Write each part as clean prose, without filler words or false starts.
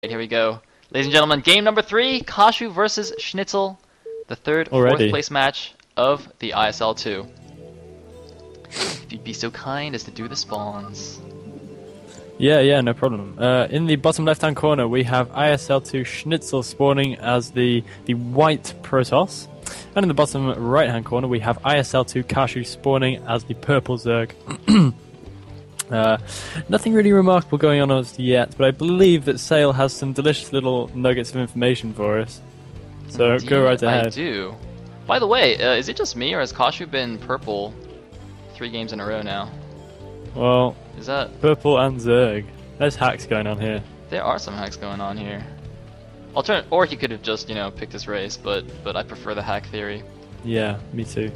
Here we go. Ladies and gentlemen, game number 3, Kashu versus SneazeL, the third, fourth place match of the ISL 2. If you'd be so kind as to do the spawns. Yeah, no problem. In the bottom left-hand corner, we have ISL 2 SneazeL spawning as the white Protoss. And in the bottom right-hand corner, we have ISL 2 Kashu spawning as the purple Zerg. Nothing really remarkable going on as yet, but I believe that SneazeL has some delicious little nuggets of information for us. So Indeed, go right ahead. I do. By the way, is it just me, or has Kashu been purple 3 games in a row now? Well, is that purple and Zerg? There's hacks going on here. There are some hacks going on here. Or he could have just, picked his race, but I prefer the hack theory. Yeah, me too.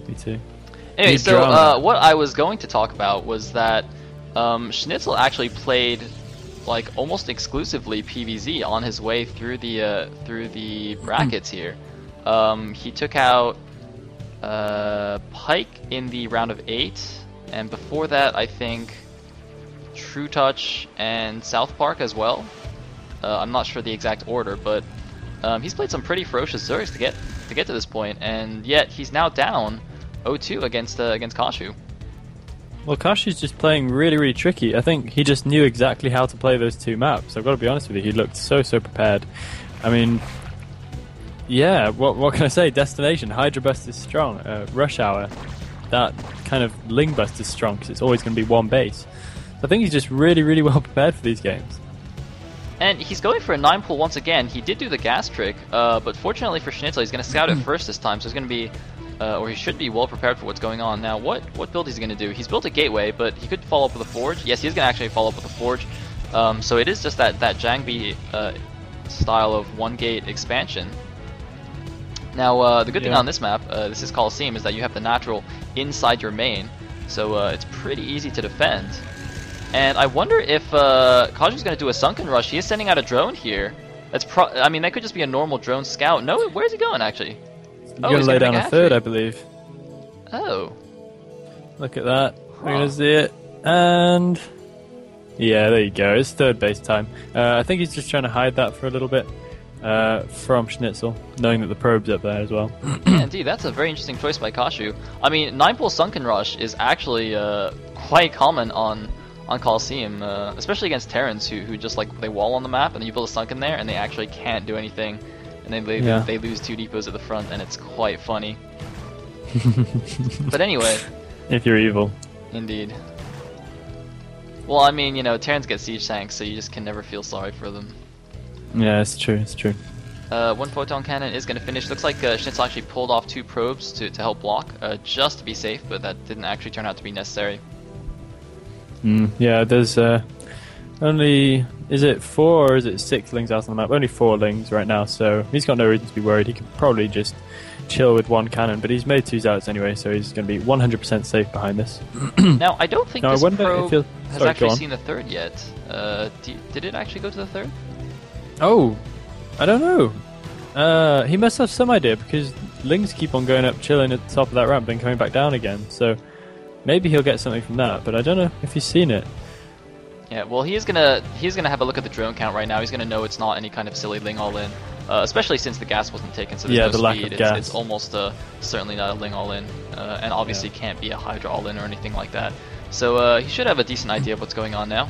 Anyway, so what I was going to talk about was that SneazeL actually played like almost exclusively PvZ on his way through the brackets here. He took out Pike in the round of 8, and before that I think True Touch and South Park as well. I'm not sure the exact order, but he's played some pretty ferocious Zergs to get to this point, and yet he's now down 0-2 against Kashu. Well, Kashu's just playing really tricky. I think he just knew exactly how to play those 2 maps. I've got to be honest with you, he looked so prepared. I mean, yeah, what can I say? Destination, Hydra Bust is strong. Rush Hour, that kind of Ling Bust is strong because it's always going to be one base. So I think he's just really well prepared for these games. And he's going for a 9 pull once again. He did do the gas trick, but fortunately for SneazeL, he's going to scout it first this time, so he's going to be or he should be well prepared for what's going on. Now, what build is he going to do? He's built a gateway, but he could follow up with a forge. Yes, he is going to actually follow up with a forge. So it is just that Jangbi style of one gate expansion. Now, the good thing on this map, this is Coliseum, is that you have the natural inside your main, so it's pretty easy to defend. And I wonder if Kashu's going to do a sunken rush. He is sending out a drone here. I mean, that could just be a normal drone scout. No, where's he going actually? You're going to lay down a third, I believe. Oh. Look at that. We're going to see it. And yeah, there you go. It's third base time. I think he's just trying to hide that for a little bit from SneazeL, knowing that the probe's up there as well. Yeah, indeed, that's a very interesting choice by Kashu. I mean, 9-pull Sunken Rush is actually quite common on Coliseum, especially against Terrans who just they wall on the map, and then you build a Sunken there, and they actually can't do anything. And then they lose 2 depots at the front, and it's quite funny. But anyway. If you're evil. Indeed. Well, I mean, Terrans get siege tanks, so you just can never feel sorry for them. Yeah, it's true. 1 photon cannon is going to finish. Looks like SneazeL actually pulled off 2 probes to help block, just to be safe, but that didn't actually turn out to be necessary. Yeah, there's only, is it 4 or is it 6 lings out on the map? Only 4 lings right now, so he's got no reason to be worried. He can probably just chill with 1 cannon, but he's made 2 outs anyway, so he's going to be 100% safe behind this. Now, I don't think this probe has actually gone. seen the 3rd yet. Did it actually go to the 3rd? Oh, I don't know. He must have some idea, because lings keep on going up, chilling at the top of that ramp, then coming back down again, so maybe he'll get something from that, but I don't know if he's seen it. Yeah, well, he's gonna have a look at the drone count right now. He's gonna know it's not any kind of silly ling all in, especially since the gas wasn't taken. So there's no lack speed. of gas. It's almost certainly not a ling all in, and obviously can't be a Hydra all in or anything like that. So he should have a decent idea of what's going on now.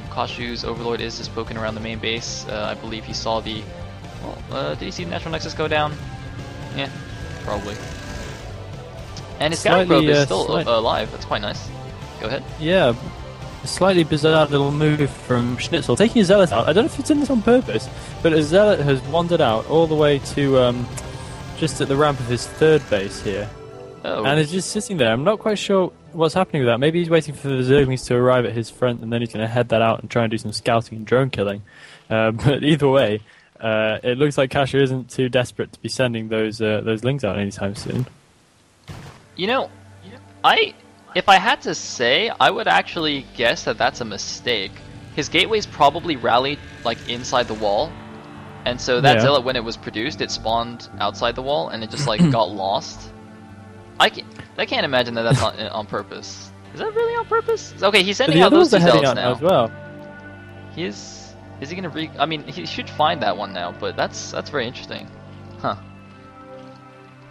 Kashu's Overlord is just poking around the main base. I believe he saw the. Well, did he see the Natural Nexus go down? Yeah, probably. And his scouting probe is still alive. That's quite nice. Go ahead. Yeah. A slightly bizarre little move from SneazeL, taking a Zealot out. I don't know if it's in this on purpose, but a Zealot has wandered out all the way to just at the ramp of his 3rd base here. Oh. And is just sitting there. I'm not quite sure what's happening with that. Maybe he's waiting for the Zerglings to arrive at his front, and then he's going to head that out and try and do some scouting and drone killing. But either way, it looks like Kashu isn't too desperate to be sending those lings out anytime soon. If I had to say, I would actually guess that that's a mistake. His gateways probably rallied inside the wall, and so that Zealot, when it was produced, it spawned outside the wall, and it just got lost. I can't imagine that that's on purpose. Is that really on purpose? Okay, he's sending out those 2 zealots now. As well. He is. Is he gonna I mean, he should find that one now, but that's very interesting. Huh.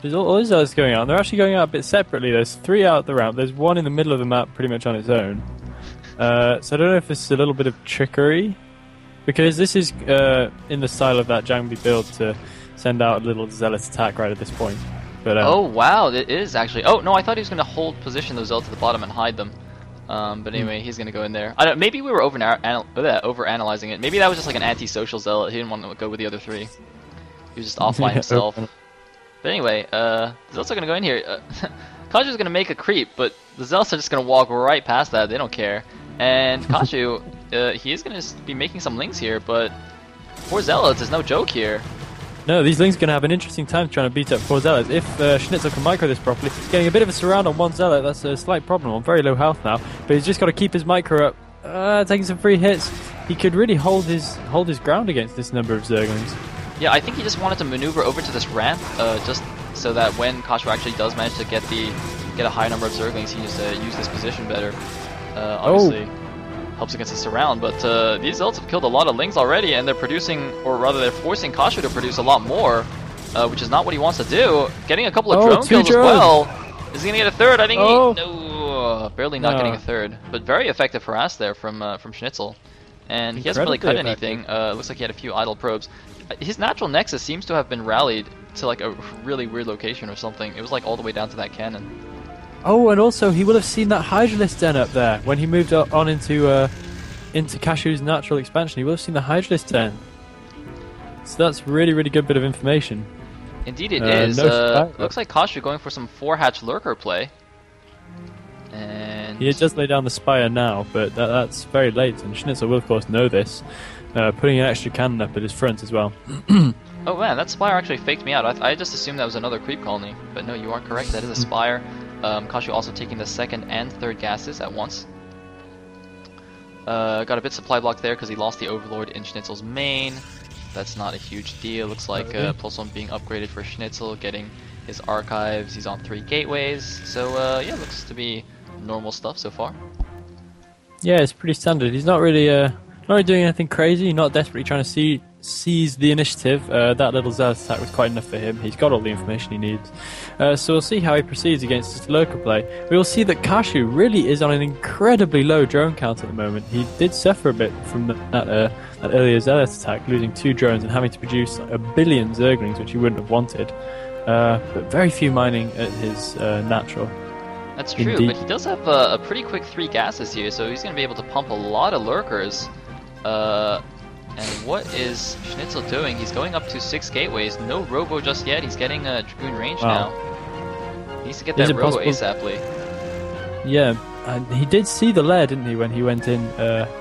There's all these others going on. They're actually going out a bit separately. There's 3 out the ramp. There's one in the middle of the map pretty much on its own. So I don't know if this is a little bit of trickery. Because this is in the style of that Jangbi build to send out a little zealot attack right at this point. But oh wow, it is actually. Oh no, I thought he was gonna hold position those zealots at the bottom and hide them. But anyway, he's gonna go in there. I don't. Maybe we were over analyzing it. Maybe that was just like an anti-social zealot. He didn't want to go with the other 3. He was just off by himself. But anyway, the zealots are gonna go in here. Kashu's gonna make a creep, but the zealots are just gonna walk right past that. They don't care. And Kashu, he is going to be making some links here, but 4 zealots is no joke here. No, these links are going to have an interesting time trying to beat up 4 zealots. If SneazeL can micro this properly, getting a bit of a surround on 1 zealot, that's a slight problem. On very low health now, but he's just got to keep his micro up, taking some free hits. He could really hold his ground against this number of zerglings. Yeah, I think he just wanted to maneuver over to this ramp, just so that when Kashu actually does manage to get a high number of zerglings, he just use this position better. Obviously helps against the surround, but these zealots have killed a lot of lings already, and they're producing, or rather they're forcing Kashu to produce a lot more, which is not what he wants to do. Getting a couple of drone kills as well. Is he gonna get a 3rd? I think no, barely not getting a 3rd, but very effective harass there from SneazeL, and he hasn't really cut anything. Looks like he had a few idle probes. His natural nexus seems to have been rallied to like a really weird location or something. It was like all the way down to that cannon. Oh, and also he will have seen that Hydralisk den up there when he moved on into Kashu's natural expansion. He will have seen the Hydralisk den. So that's really, really good bit of information. Indeed it is. Looks like Kashu going for some 4-hatch lurker play. And he does lay down the Spire now, but that's very late, and SneazeL will of course know this, putting an extra cannon up at his front as well. Oh man, that Spire actually faked me out. I just assumed that was another creep colony, but no, you are correct, that is a Spire. Kashu also taking the 2nd and 3rd gases at once. Got a bit supply block there because he lost the Overlord in SneazeL's main. That's not a huge deal. Looks like Pulse 1 being upgraded for SneazeL, getting his archives. He's on 3 gateways. So yeah, looks to be normal stuff so far. Yeah, it's pretty standard. He's not really doing anything crazy. Not desperately trying to seize the initiative. That little zealot attack was quite enough for him. He's got all the information he needs. So we'll see how he proceeds against this lurker play. We will see that Kashu really is on an incredibly low drone count at the moment. He did suffer a bit from that earlier zealot attack, losing 2 drones and having to produce a billion zerglings, which he wouldn't have wanted. But very few mining at his natural. That's true, Indeed. But he does have a pretty quick 3 gases here, so he's going to be able to pump a lot of lurkers. And what is SneazeL doing? He's going up to 6 gateways. No robo just yet. He's getting a Dragoon range now. He needs to get that robo ASAPly. Yeah, he did see the lair, didn't he, when he went in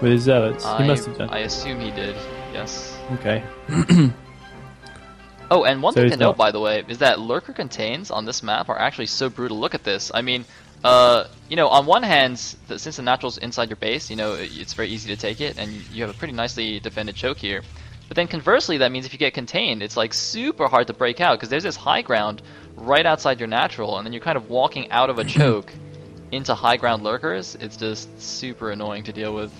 with his zealots? He must have done. I assume he did, yes. Okay. Oh, and one thing to note, by the way, is that lurker contains on this map are actually so brutal. Look at this. I mean, you know, on one hand, since the natural's inside your base, you know, it's very easy to take it, and you have a pretty nicely defended choke here. But then conversely, that means if you get contained, it's like super hard to break out, because there's this high ground right outside your natural, and then you're kind of walking out of a choke into high ground lurkers. It's just super annoying to deal with.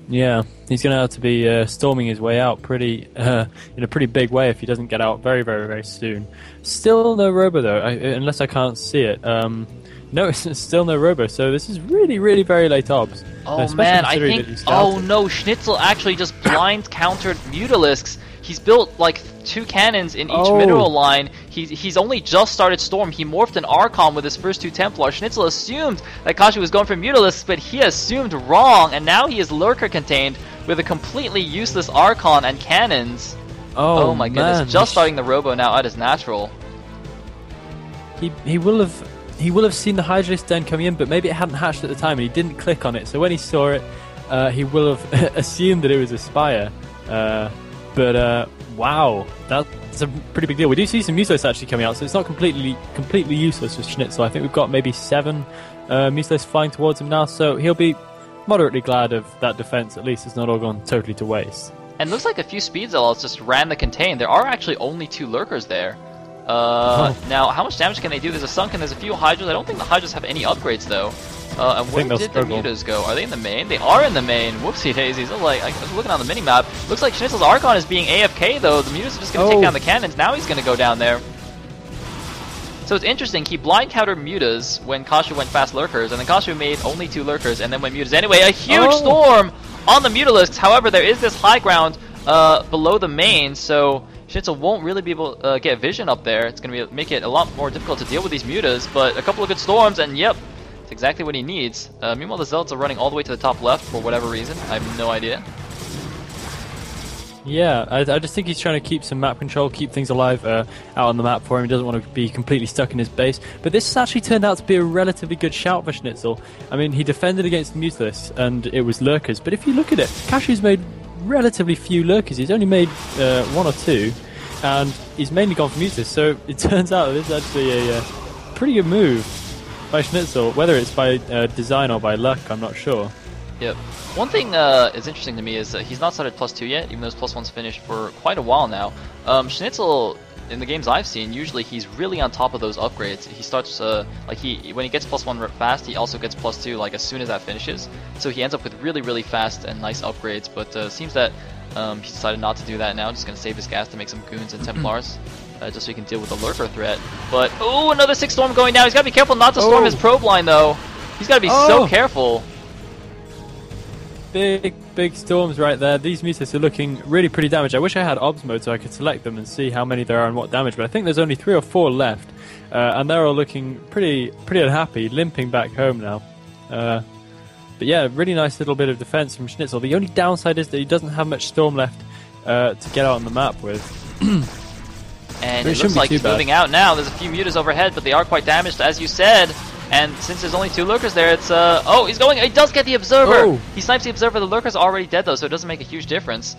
Yeah, he's going to have to be storming his way out pretty in a pretty big way if he doesn't get out very, very, very soon. Still no robo though, unless I can't see it. No, it's still no robo, so this is really, really very late obs. Oh man, I think... Oh no, SneazeL actually just blind countered Mutalisks. He's built like 2 cannons in each mineral line. He's only just started Storm. He morphed an Archon with his first 2 Templars. SneazeL assumed that Kashu was going for Mutalisks, but he assumed wrong, and now he is lurker contained with a completely useless Archon and cannons. Oh my goodness, just starting the robo now at his natural. He will have seen the Hydralisk den coming in, but maybe it hadn't hatched at the time and he didn't click on it. So when he saw it, he will have assumed that it was a Spire. But wow, that's a pretty big deal. We do see some Musos actually coming out, so it's not completely useless for SneazeL. I think we've got maybe 7 Musos flying towards him now, so he'll be moderately glad of that defense. At least it's not all gone totally to waste. And looks like a few speed zealots just ran the contain. There are actually only 2 lurkers there. Now, how much damage can they do? There's a Sunken, there's a few Hydras. I don't think the Hydras have any upgrades, though. And where they'll did struggle. the mutas go? Are they in the main? They are in the main. Whoopsie daisies. Like, I was looking on the mini-map. Looks like SneazeL's Archon is being AFK though. The mutas are just going to take down the cannons. Now he's going to go down there. So it's interesting, he blind countered mutas when kashu went fast lurkers, and then kashu made only 2 lurkers and then went mutas anyway. A huge storm on the mutalisks. However, there is this high ground below the main, so SneazeL won't really be able to get vision up there. It's going to make it a lot more difficult to deal with these mutas, but a couple of good storms, and yep, it's exactly what he needs. Meanwhile, the Zealots are running all the way to the top left for whatever reason. I have no idea. Yeah, I just think he's trying to keep some map control, keep things alive out on the map for him. He doesn't want to be completely stuck in his base. But this has actually turned out to be a relatively good shout for SneazeL. I mean, he defended against the Mutalisks, and it was lurkers. But if you look at it, kashu's made relatively few lurkers. He's only made 1 or 2, and he's mainly gone for Mutalisks. So it turns out that this is actually a pretty good move by SneazeL. Whether it's by design or by luck, I'm not sure. Yep. One thing is interesting to me is he's not started +2 yet, even though his +1's finished for quite a while now. SneazeL, in the games I've seen, usually he's really on top of those upgrades. He starts when he gets +1 fast, he also gets +2 like as soon as that finishes. So he ends up with really fast and nice upgrades. But seems that he decided not to do that now. Just gonna save his gas to make some goons and Templars. Just so he can deal with the lurker threat. But oh, another 6 storm going down. He's gotta be careful not to storm his probe line though. He's gotta be so careful. Big storms right there. These mutas are looking really pretty damaged. I wish I had obs mode so I could select them and see how many there are and what damage, but I think there's only 3 or 4 left, and they're all looking pretty unhappy, limping back home now. But yeah, really nice little bit of defense from SneazeL. The only downside is that he doesn't have much storm left to get out on the map with. And it looks like he's moving out now. There's a few mutas overhead, but they are quite damaged, as you said. And since there's only 2 lurkers there, it's oh, he's going. He does get the observer. He snipes the observer. The lurker's already dead though, so it doesn't make a huge difference.